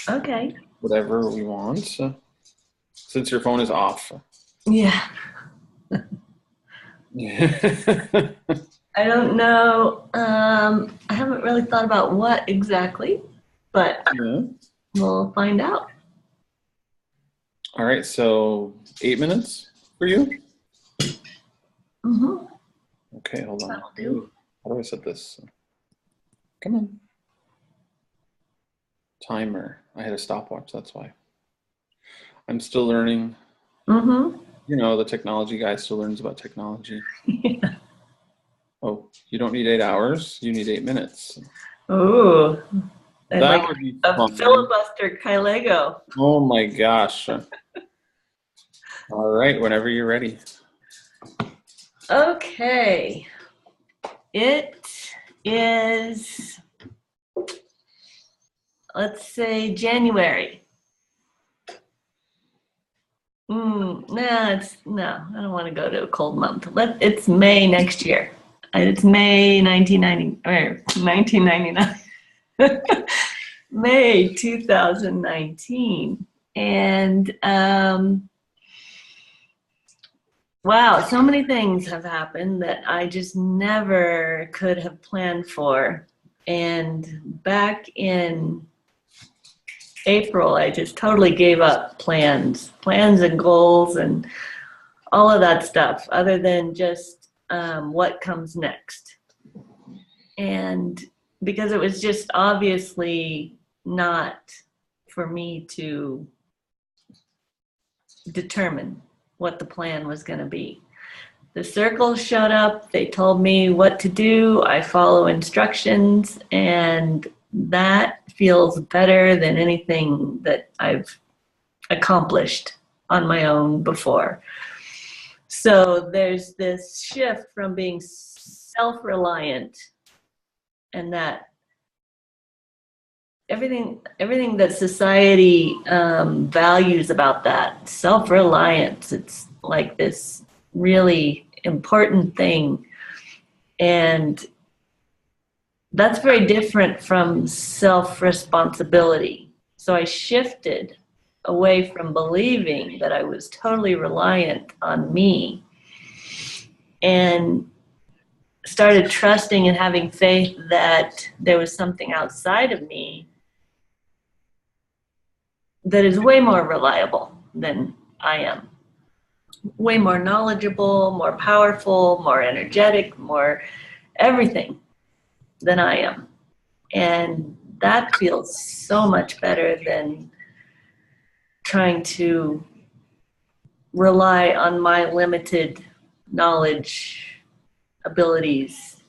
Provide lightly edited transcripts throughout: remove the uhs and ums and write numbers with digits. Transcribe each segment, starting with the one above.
Okay. whatever we want. Since your phone is off. Yeah. Yeah. I don't know. I haven't really thought about what exactly, but we'll find out. All right, so 8 minutes for you? Mm-hmm. Okay, hold on. That'll do. How do I set this? Come on. Timer. I had a stopwatch, that's why. I'm still learning. Mm-hmm. You know, the technology guy still learns about technology. Oh, you don't need 8 hours, you need 8 minutes. Ooh, and That like would be a fun. filibuster Kylego. Oh my gosh. All right, whenever you're ready. Okay. It is, let's say January. No, I don't want to go to a cold month. It's May next year. It's May 1990 or 1999. May 2019. And wow, so many things have happened that I just never could have planned for. And back in April, I just totally gave up plans and goals and all of that stuff, other than just what comes next. And because it was just obviously not for me to determine what the plan was going to be. The circles showed up, they told me what to do, I follow instructions, and that feels better than anything that I've accomplished on my own before. So there's this shift from being self-reliant, and that everything that society values about that self-reliance, it's like this really important thing, and that's very different from self-responsibility. So I shifted away from believing that I was totally reliant on me and started trusting and having faith that there was something outside of me that is way more reliable than I am, way more knowledgeable, more powerful, more energetic, more everything than I am. And that feels so much better than trying to rely on my limited knowledge, abilities,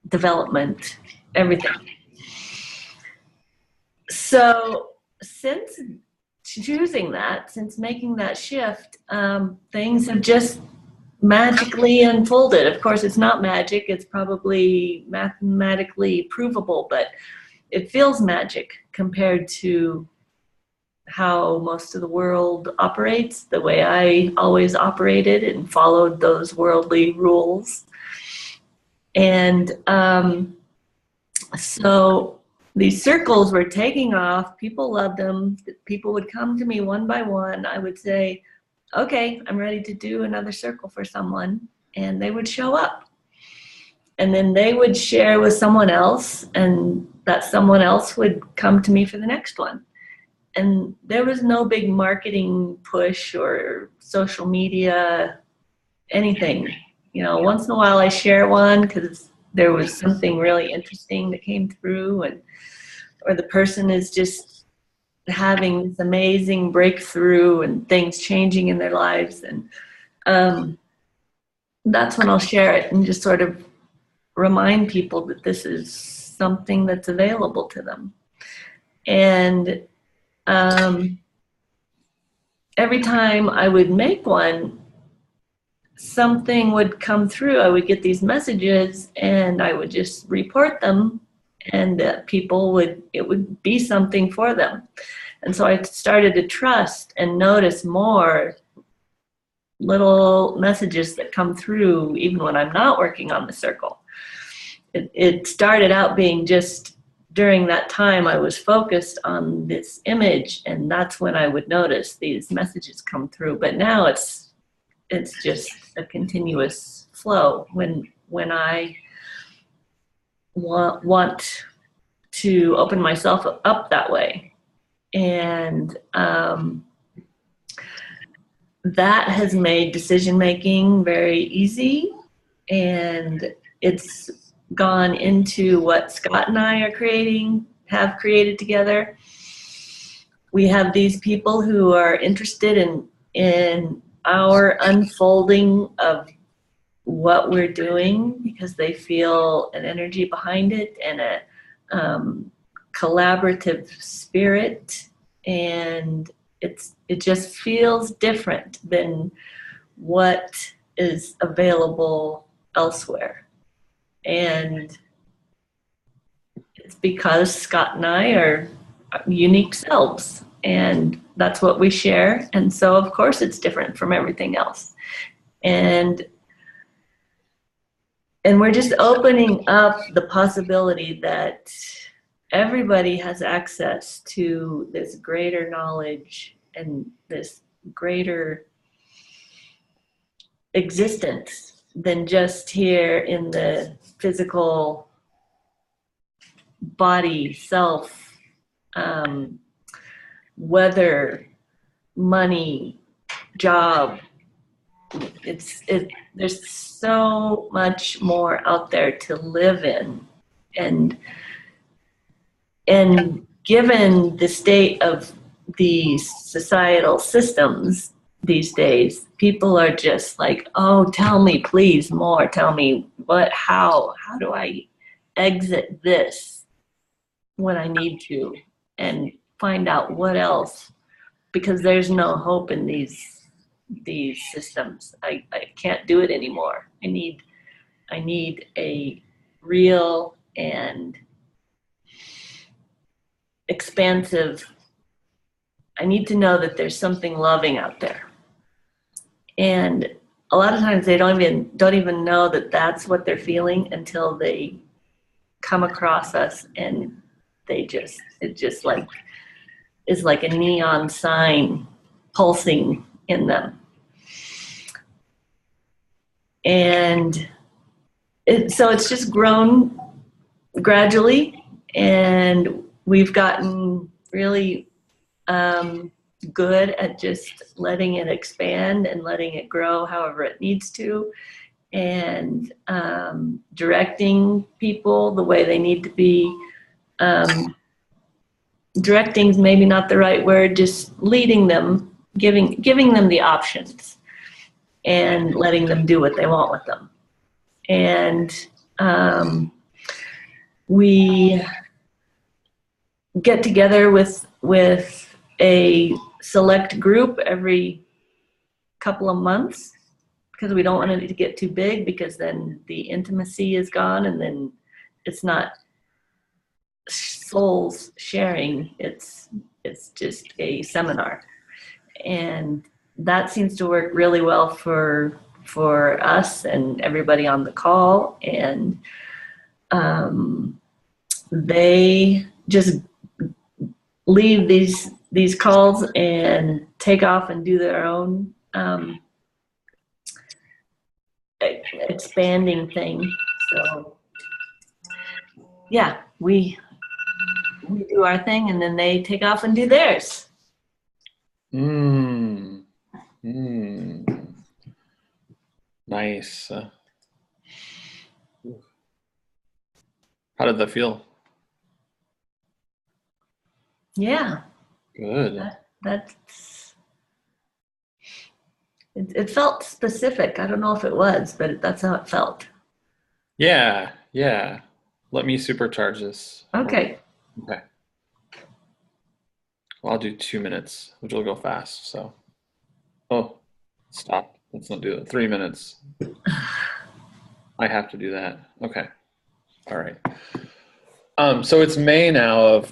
development, everything. So since choosing that, since making that shift, things have just magically unfolded. Of course, it's not magic. It's probably mathematically provable, but it feels magic compared to how most of the world operates, the way I always operated and followed those worldly rules. And so these circles were taking off. People loved them. People would come to me one by one. I would say, okay, I'm ready to do another circle for someone. And they would show up. And then they would share with someone else, and that someone else would come to me for the next one. And there was no big marketing push or social media, anything. You know, once in a while I share one because there was something really interesting that came through, and or the person is just having this amazing breakthrough and things changing in their lives. And that's when I'll share it and just sort of remind people that this is something that's available to them. And every time I would make one, something would come through. I would get these messages and I would just report them, and it would be something for them. And so I started to trust and notice more little messages that come through even when I'm not working on the circle. It started out being just during that time I was focused on this image, and that's when I would notice these messages come through. But now it's just a continuous flow when I want to open myself up that way. And that has made decision making very easy, and it's gone into what Scott and I have created together. We have these people who are interested in our unfolding of what we're doing because they feel an energy behind it and a collaborative spirit, and it just feels different than what is available elsewhere. And it's because Scott and I are unique selves, and that's what we share. And so of course it's different from everything else. And we're just opening up the possibility that everybody has access to this greater knowledge and this greater existence than just here in the physical body, self, weather, money, job. There's so much more out there to live in, and given the state of these societal systems these days, people are just like, oh, tell me please more, tell me how do I exit this when I need to, and find out what else, because there's no hope in these systems. I can't do it anymore. I need a real and expansive. I need to know that there's something loving out there. And a lot of times they don't even know that that's what they're feeling until they come across us, and it just like is like a neon sign pulsing in them. And so it's just grown gradually, and we've gotten really good at just letting it expand and letting it grow however it needs to, and directing people the way they need to be. Directing is maybe not the right word, just leading them, giving them the options and letting them do what they want with them. And we get together with a select group every couple of months, because we don't want it to get too big, because then the intimacy is gone, and then it's not souls sharing, it's just a seminar. And that seems to work really well for us and everybody on the call. And they just leave these calls and take off and do their own expanding thing. So yeah, we do our thing, and then they take off and do theirs. Nice. How did that feel? Yeah. Good. It felt specific. I don't know if it was, but that's how it felt. Yeah. Let me supercharge this. Okay. Okay. Well, I'll do 2 minutes, which will go fast. So, oh, stop. Let's not do it. 3 minutes. I have to do that. Okay. All right. So it's May now of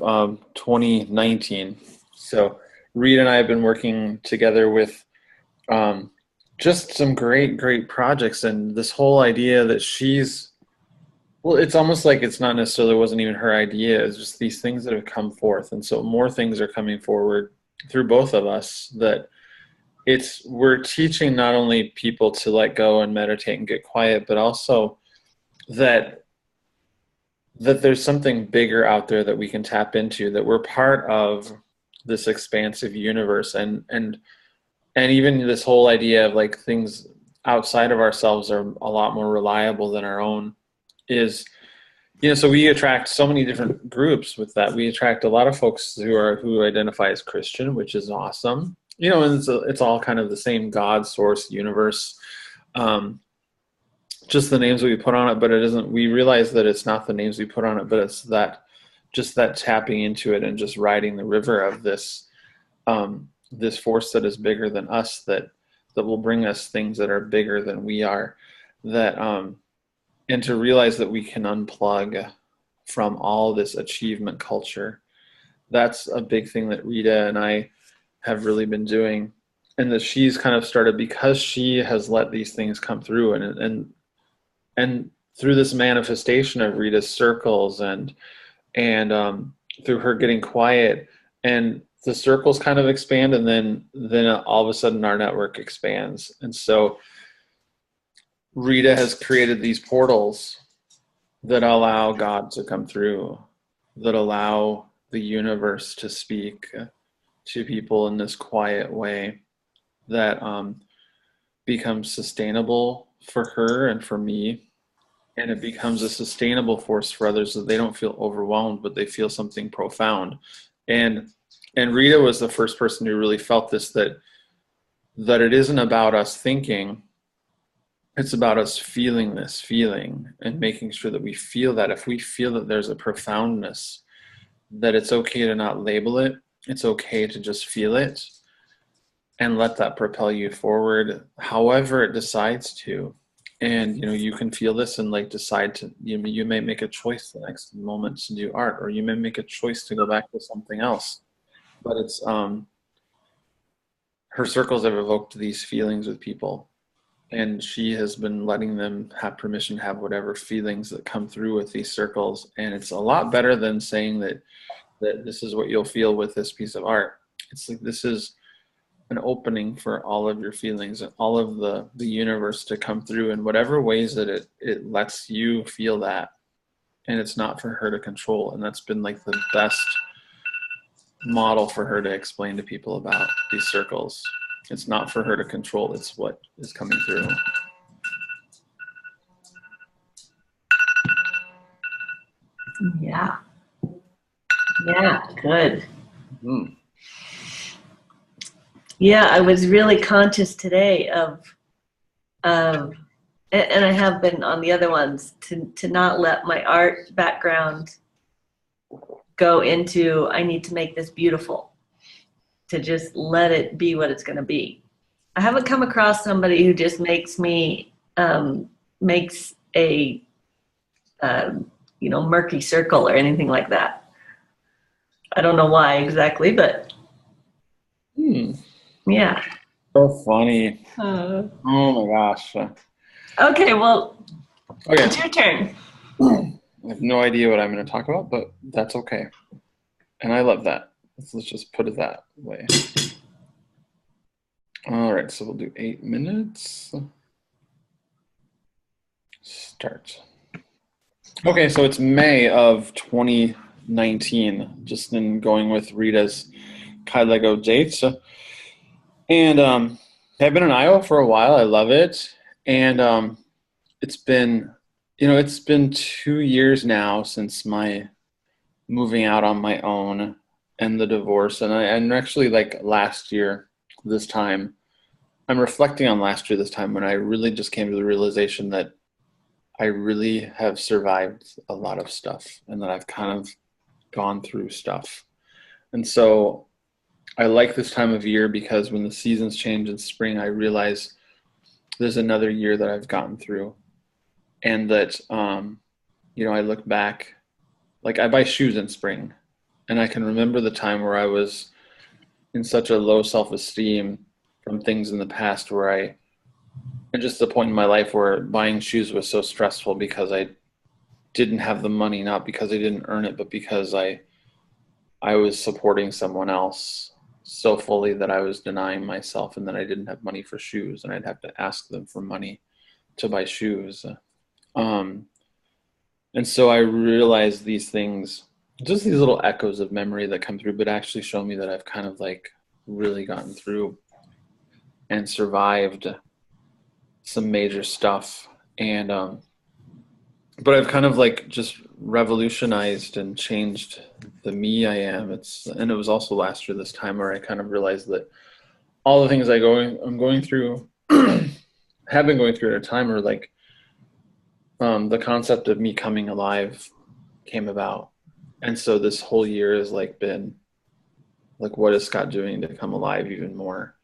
2019. So Rita and I have been working together with just some great projects, and this whole idea that she's Well, it's almost like it's not necessarily wasn't even her idea. It's just these things that have come forth. And so more things are coming forward through both of us that we're teaching not only people to let go and meditate and get quiet, but also that there's something bigger out there that we can tap into, that we're part of this expansive universe, and even this whole idea of like things outside of ourselves are a lot more reliable than our own is, so we attract so many different groups with that. We attract a lot of folks who identify as Christian, which is awesome. And it's all kind of the same God, source, universe, just the names that we put on it, but it isn't. We realize that it's not the names we put on it, but it's that tapping into it and just riding the river of this force that is bigger than us, that will bring us things that are bigger than we are, and to realize that we can unplug from all this achievement culture. That's a big thing that Rita and I have really been doing, and that she's kind of started because she has let these things come through, and through this manifestation of Rita's circles and through her getting quiet, and the circles kind of expand, and then all of a sudden our network expands. And so Rita has created these portals that allow God to come through, that allow the universe to speak to people in this quiet way that becomes sustainable for her and for me. And it becomes a sustainable force for others, that they don't feel overwhelmed, but they feel something profound. And Rita was the first person who really felt this, that it isn't about us thinking, it's about us feeling this feeling and making sure that we feel that. If we feel that there's a profoundness, that it's okay to not label it. It's okay to just feel it and let that propel you forward however it decides to. And you can feel this and like decide to, you may make a choice the next moment to do art, or you may make a choice to go back to something else. But it's her circles have evoked these feelings with people, and she has been letting them have permission to have whatever feelings that come through with these circles. And it's a lot better than saying that this is what you'll feel with this piece of art. It's like, this is an opening for all of your feelings and all of the universe to come through in whatever ways that it lets you feel that. And it's not for her to control. And that's been like the best model for her to explain to people about these circles. It's not for her to control, it's what is coming through. Yeah, good. Mm-hmm. Yeah, I was really conscious today of and I have been on the other ones, to not let my art background go into, I need to make this beautiful, to just let it be what it's going to be. I haven't come across somebody who just makes a murky circle or anything like that. I don't know why exactly, but yeah. So funny. Oh my gosh. Okay, well, okay. It's your turn. I have no idea what I'm going to talk about, but that's okay. And I love that. Let's just put it that way. All right, so we'll do 8 minutes. Start. Okay, so it's May of 2019, just in going with Rita's Kylego dates. And I've been in Iowa for a while. I love it. And it's been 2 years now since my moving out on my own and the divorce. And actually, like last year, this time, I'm reflecting on last year this time when I really just came to the realization that I really have survived a lot of stuff, and that I've kind of gone through stuff. And so I like this time of year, because when the seasons change in spring, I realize there's another year that I've gotten through, and that, I look back, like I buy shoes in spring, and I can remember the time where I was in such a low self-esteem from things in the past, and just the point in my life where buying shoes was so stressful because I didn't have the money, not because I didn't earn it, but because I was supporting someone else so fully that I was denying myself, and then I didn't have money for shoes, and I'd have to ask them for money to buy shoes. Um, and so I realized these things, just these little echoes of memory that come through, but actually show me that I've kind of like really gotten through and survived some major stuff. And but I've kind of like just revolutionized and changed the me I am. And it was also last year this time where I kind of realized that all the things I'm going through have been going through at a time where like the concept of me coming alive came about. And so this whole year has like been like, what is Scott doing to come alive even more?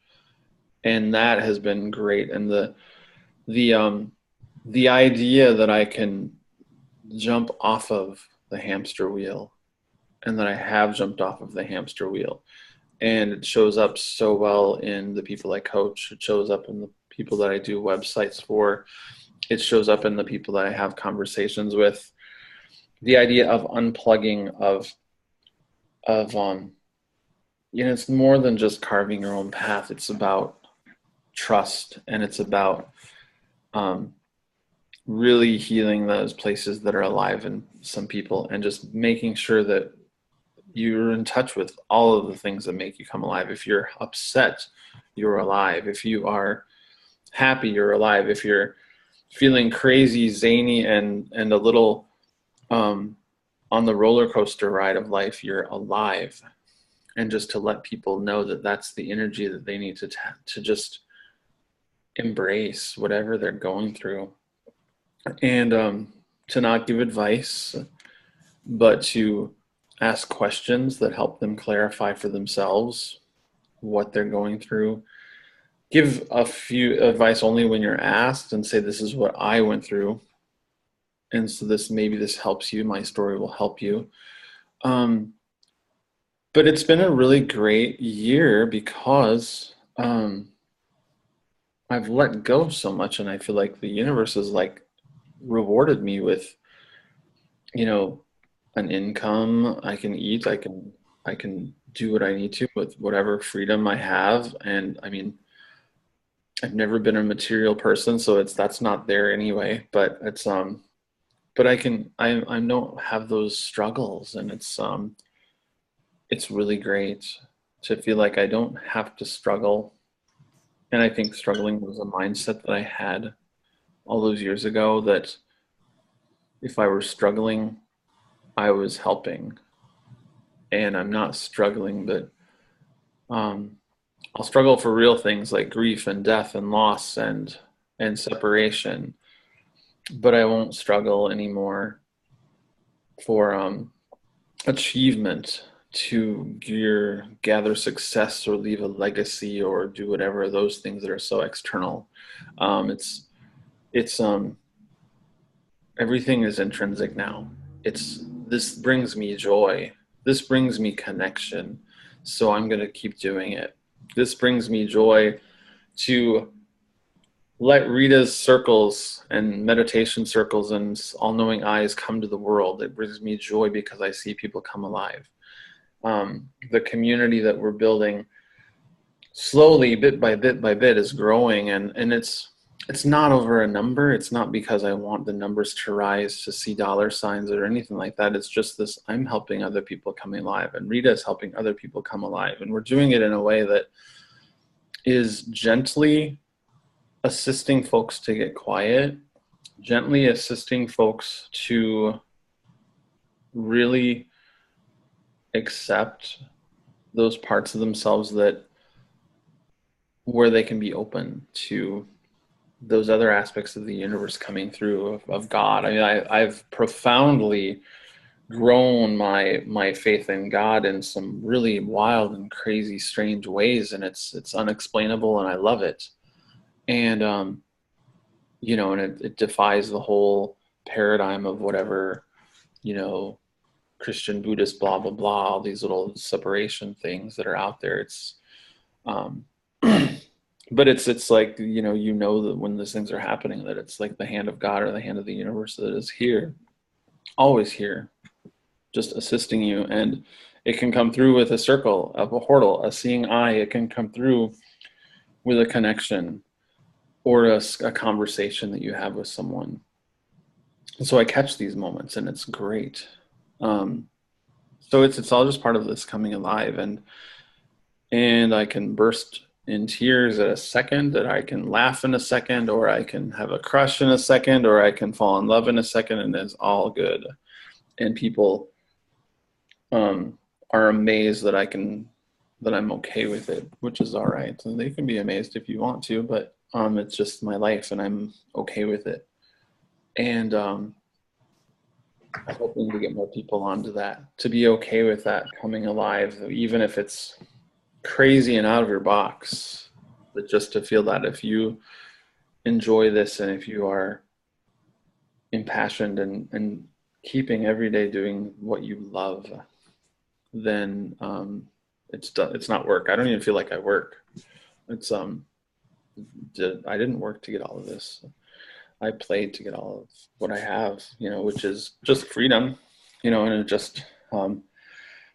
And that has been great. And the the idea that I can jump off of the hamster wheel, and that I have jumped off of the hamster wheel, and it shows up so well in the people I coach. It shows up in the people that I do websites for. It shows up in the people that I have conversations with. The idea of unplugging, of it's more than just carving your own path. It's about trust, and it's about um, really healing those places that are alive in some people, and just making sure that you're in touch with all of the things that make you come alive. If you're upset, you're alive. If you are happy, you're alive. If you're feeling crazy, zany, and a little on the roller coaster ride of life, you're alive. And just to let people know that that's the energy that they need to just embrace whatever they're going through, and to not give advice, but to ask questions that help them clarify for themselves what they're going through. Give a few advice only when you're asked, and say, this is what I went through, and so maybe this helps you. My story will help you. But it's been a really great year because I've let go so much, and I feel like the universe has like rewarded me with, an income. I can eat. I can do what I need to with whatever freedom I have. And I mean, I've never been a material person, so that's not there anyway. But but I don't have those struggles, and it's really great to feel like I don't have to struggle. And I think struggling was a mindset that I had all those years ago, that if I were struggling, I was helping. And I'm not struggling, but I'll struggle for real things like grief and death and loss and separation, but I won't struggle anymore for achievement, to gather success or leave a legacy or do whatever, those things that are so external. It's everything is intrinsic now. This brings me joy. This brings me connection. So I'm going to keep doing it. This brings me joy to let Rita's circles and meditation circles and all-knowing eyes come to the world. It brings me joy because I see people come alive. The community that we're building slowly, bit by bit by bit, is growing, and it's not over a number. It's not because I want the numbers to rise to see dollar signs or anything like that. It's just this: I'm helping other people come alive, and Rita is helping other people come alive, and we're doing it in a way that is gently assisting folks to get quiet, gently assisting folks to really accept those parts of themselves where they can be open to those other aspects of the universe coming through, of God. I mean, I've profoundly grown my faith in God in some really wild and crazy, strange ways, and it's unexplainable, and I love it. And and it defies the whole paradigm of whatever, Christian, Buddhist, blah blah blah, all these little separation things that are out there. It's but it's like, that when those things are happening, that it's like the hand of God or the hand of the universe that is here, always here, just assisting you. And it can come through with a circle, of a portal, a seeing eye. It can come through with a connection or a conversation that you have with someone. And so I catch these moments, and it's great. So it's all just part of this coming alive, and I can burst in tears at a second, that I can laugh in a second, or I can have a crush in a second, or I can fall in love in a second, and it's all good. And people are amazed that I'm okay with it, which is all right. And they can be amazed if you want to, but it's just my life, and I'm okay with it. And I'm hoping to get more people onto that, to be okay with that coming alive, even if it's crazy and out of your box, but just to feel that if you enjoy this, and if you are impassioned and keeping every day doing what you love, then it's not work. I don't even feel like I work. It's I didn't work to get all of this. I played to get all of what I have, which is just freedom, and it just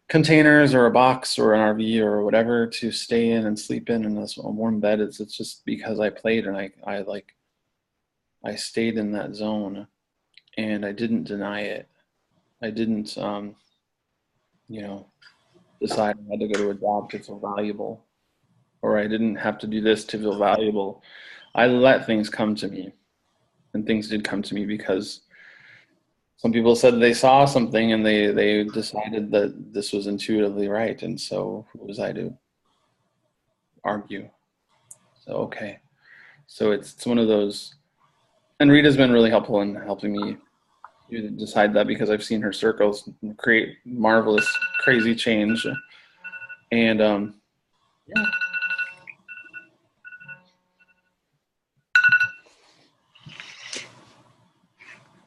containers or a box or an RV or whatever to stay in and sleep in, and a warm bed. It's just because I played, and I stayed in that zone, and I didn't deny it. I didn't decide I had to go to a job to feel valuable, or I didn't have to do this to feel valuable. I let things come to me, and things did come to me because some people said they saw something, and they decided that this was intuitively right. And so who was I to argue? So, okay. So it's one of those, and Rita's been really helpful in helping me decide that, because I've seen her circles create marvelous, crazy change. And yeah.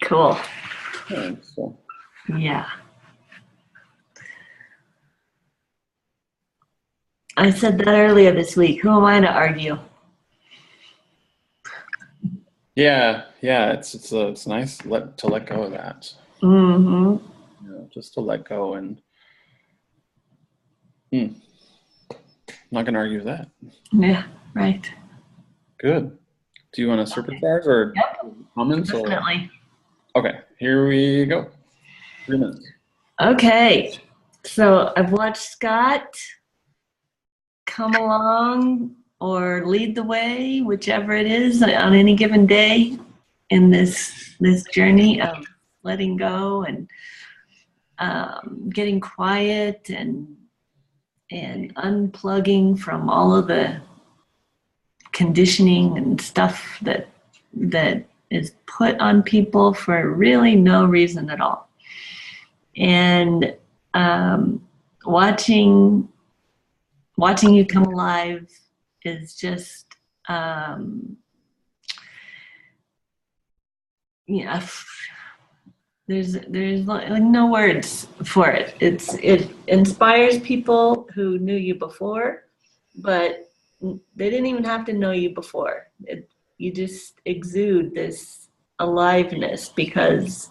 Cool. So. Yeah. I said that earlier this week. Who am I to argue? Yeah. It's nice to let go of that. Mm-hmm. Just to let go, and I'm not going to argue with that. Yeah, right. Good. Do you want to supercharge or comments? Definitely. Okay, here we go. 3 minutes. Okay. So I've watched Scott come along or lead the way, whichever it is, on any given day in this journey of letting go and getting quiet and unplugging from all of the conditioning and stuff that is put on people for really no reason at all. And watching you come alive is just there's no words for it. It inspires people who knew you before, but they didn't even have to know you before. You just exude this aliveness, because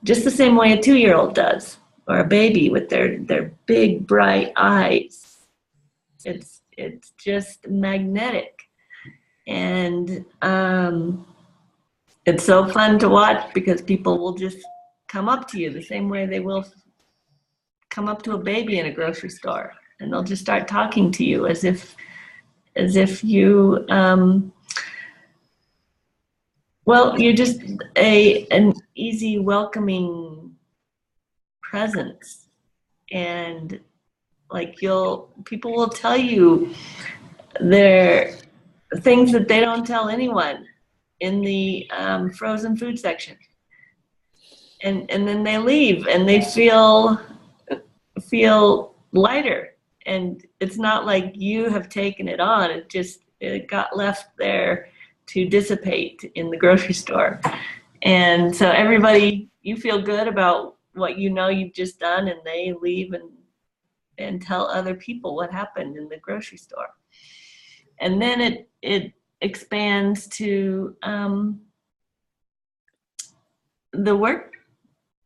just the same way a 2-year-old does, or a baby with their big bright eyes. It's just magnetic, and it's so fun to watch, because people will just come up to you the same way they will come up to a baby in a grocery store, and they'll just start talking to you as if you you're just an easy, welcoming presence. And people will tell you their things that they don't tell anyone in the frozen food section, and then they leave, and they feel lighter, and it's not like you have taken it on. It got left there to dissipate in the grocery store. And so you feel good about what you've just done, and they leave and tell other people what happened in the grocery store. And then it expands to the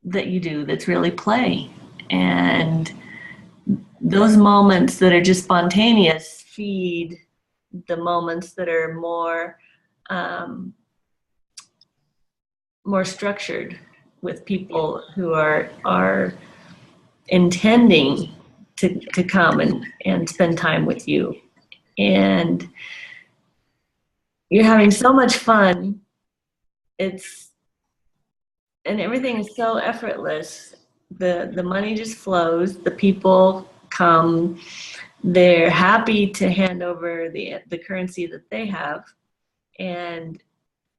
that you do that's really play. And those moments that are just spontaneous feed the moments that are more structured, with people who are intending to come and spend time with you. And you're having so much fun. And everything is so effortless. The money just flows. The people come. They're happy to hand over the currency that they have and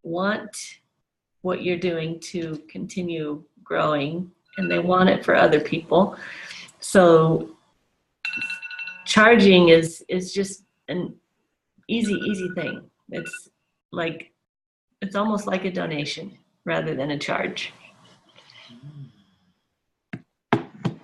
want what you're doing to continue growing, and they want it for other people. So charging is just an easy thing. It's almost like a donation rather than a charge.